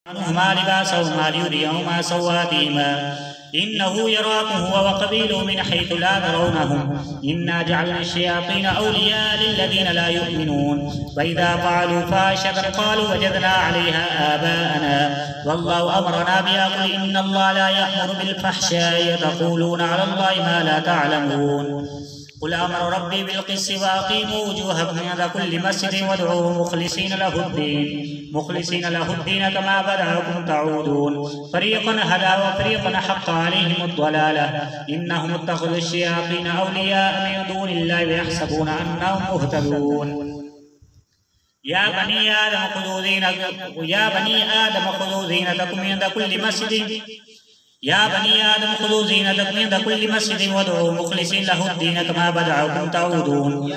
عنهما لباسهما ليريهما سواتهما إنه يراكم هو وقبيله من حيث لا ترونهم إنا جعلنا الشياطين أولياء للذين لا يؤمنون وإذا فعلوا فاحشة قالوا وجدنا عليها آباءنا والله أمرنا بها قل إن الله لا يأمر بالفحشاء تقولون على الله ما لا تعلمون قل أمر ربي بالقسط وأقيموا وجوهكم عند كل مسجد وادعوه مخلصين له الدين كما بدأكم تعودون فريقا هدى وفريقا حق عليهم الضلالة إنهم اتخذوا الشياطين أولياء من دون الله ويحسبون أنهم مهتدون يا بني آدم خذوا زينتكم عند كل مسجد عند كل مسجد وادعوا مخلصين له الدين كما بدأكم تعودون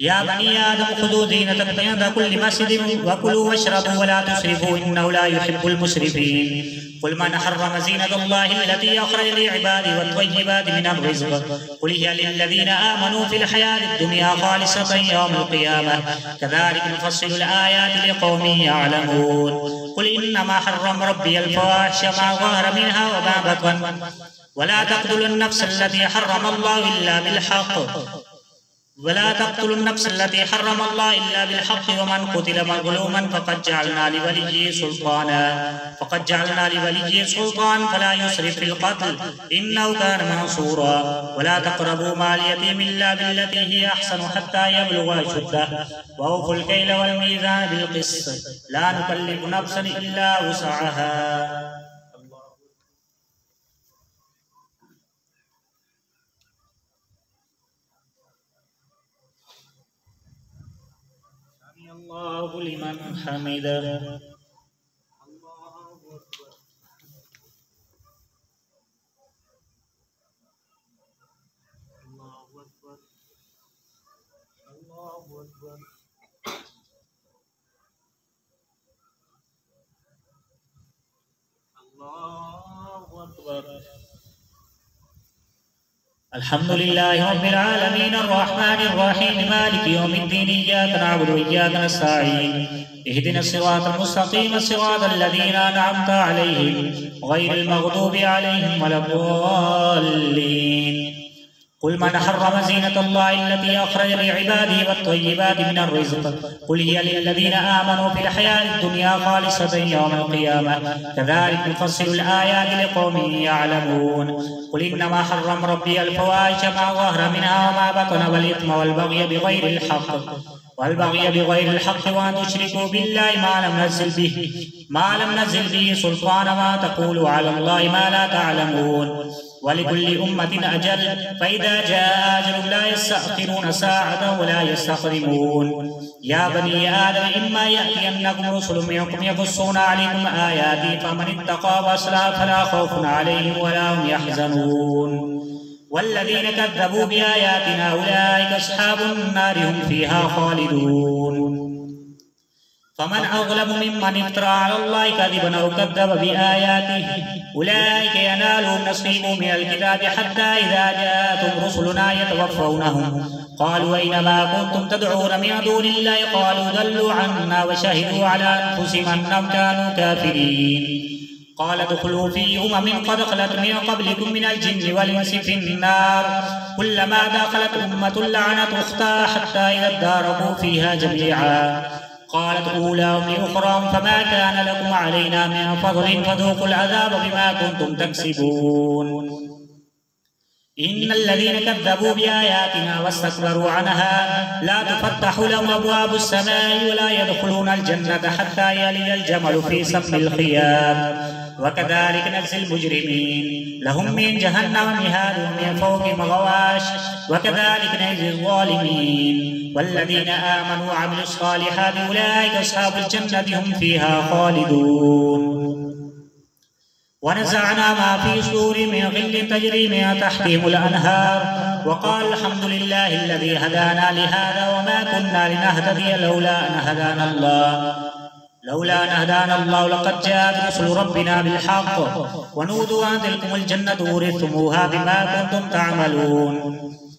يا بني آدم خذوا زينتكم عند كل مسجد وكلوا واشربوا ولا تسرفوا إنه لا يحب المسرفين قل من حرم زينة الله التي أخرج لعباده والطيبات من الرزق قل هي للذين آمنوا في الحياة الدنيا خالصة يوم القيامة كذلك نفصل الآيات لقوم يعلمون قل إنما حرم ربي الفواحش ما ظهر منها وما بطن ولا تقتلوا النفس التي حرم الله إلا بالحق ومن قتل مظلوما فقد جعلنا لوليه سلطان فلا يسرف في القتل إنه كان منصورا ولا تقربوا مال اليتيم إلا بالتي هي أحسن حتى يبلغ أشده وأوفوا الكيل والميزان بالقسط لا نكلف نفسا إلا وسعها الله لمن حمده الحمد لله رب العالمين الرحمن الرحيم مالك يوم الدين إياك نعبد وإياك نستعين اهدنا الصراط المستقيم صراط الذين أنعمت عليهم غير المغضوب عليهم ولا الضالين قل من حرم زينة الله التي أخرج لعباده والطيبات من الرزق قل هي للذين آمنوا في الحياة الدنيا خالصة يوم القيامة كذلك نفصل الآيات لقوم يعلمون قل إنما حرم ربي الفواحش ما ظهر منها وما بطن والإثم والبغي بغير الحق وأن تشركوا بالله ما لم نزل به سلطانا ما تقولوا على الله ما لا تعلمون ولكل أمة أجل فإذا جاء أجل لا يستأخرون ساعة ولا يستقدمون يا بني آدم إما يأتينكم رسل منكم يقصون عليكم آياتي فمن اتقى وأصلح فلا خوف عليهم ولا هم يحزنون والذين كذبوا بآياتنا أولئك أصحاب النار هم فيها خالدون فمن أظلم ممن افترى على الله كذبا أو كذب بآياته أولئك ينالهم نصيبهم من الكتاب حتى إذا جاءتهم رسلنا يتوفونهم قالوا أين ما كنتم تدعون من دون الله قالوا ضلوا عنا وشهدوا على أنفسهم أنهم كانوا كافرين قال ادخلوا في قد خلت من قبلكم من الجن والإنس في النار كلما دخلت أمة لعنت أختها حتى إذا اداركوا فيها جميعا قالت أولاهم لأخراهم فما كان لكم علينا من فضل فذوقوا العذاب بما كنتم تكسبون إن الذين كذبوا بآياتنا واستكبروا عنها لا تفتح لهم أبواب السماء ولا يدخلون الجنة حتى يلج الجمل في سم الخياط وكذلك نجزي المجرمين لهم من جهنم مهاد من فوقهم غواش وكذلك نجزي الظالمين والذين آمنوا وعملوا الصالحات أولئك أصحاب الجنة هم فيها خالدون ونزعنا ما في صدور من غل تجري من تحتهم الأنهار وقال الحمد لله الذي هدانا لهذا وما كنا لنهتدي لولا أن هدانا الله لقد جاءت رسل ربنا بالحق ونودوا أن تلكم الجنة ورثتموها بما كنتم تعملون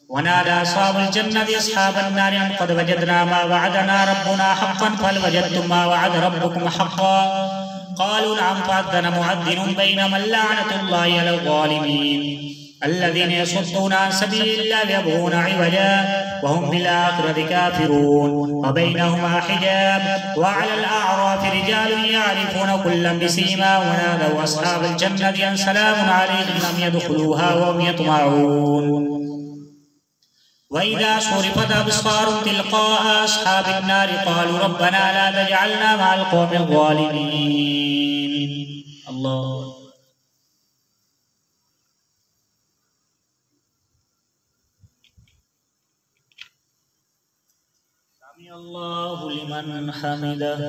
ونادى أصحاب الجنة أصحاب النار أن قد وجدنا ما وعدنا ربنا حقا فهل وجدتم ما وعد ربكم حقا قالوا نعم فأذن مؤذن بينهم اللعنة الله على الظالمين الذين يصدون عن سبيل الله يبغون عوجا وهم بالآخرة كافرون وبينهما حجاب وعلى الأعراف رجال يعرفون كلا بسيماهم ونادوا أصحاب الجنة أن سلام عليكم لم يدخلوها وهم يطمعون وإذا صرفت أبصارهم تلقاء أصحاب النار قالوا ربنا لا تجعلنا مع القوم الظالمين. الله سمع الله لمن حمده.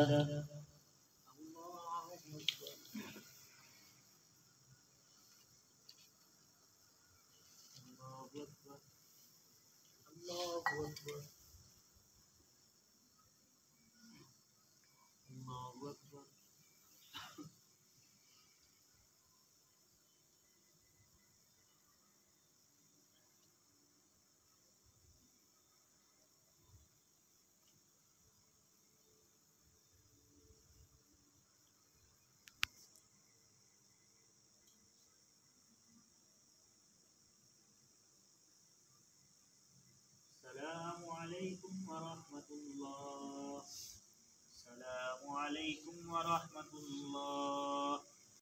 السلام عليكم ورحمة الله. السلام عليكم ورحمة الله.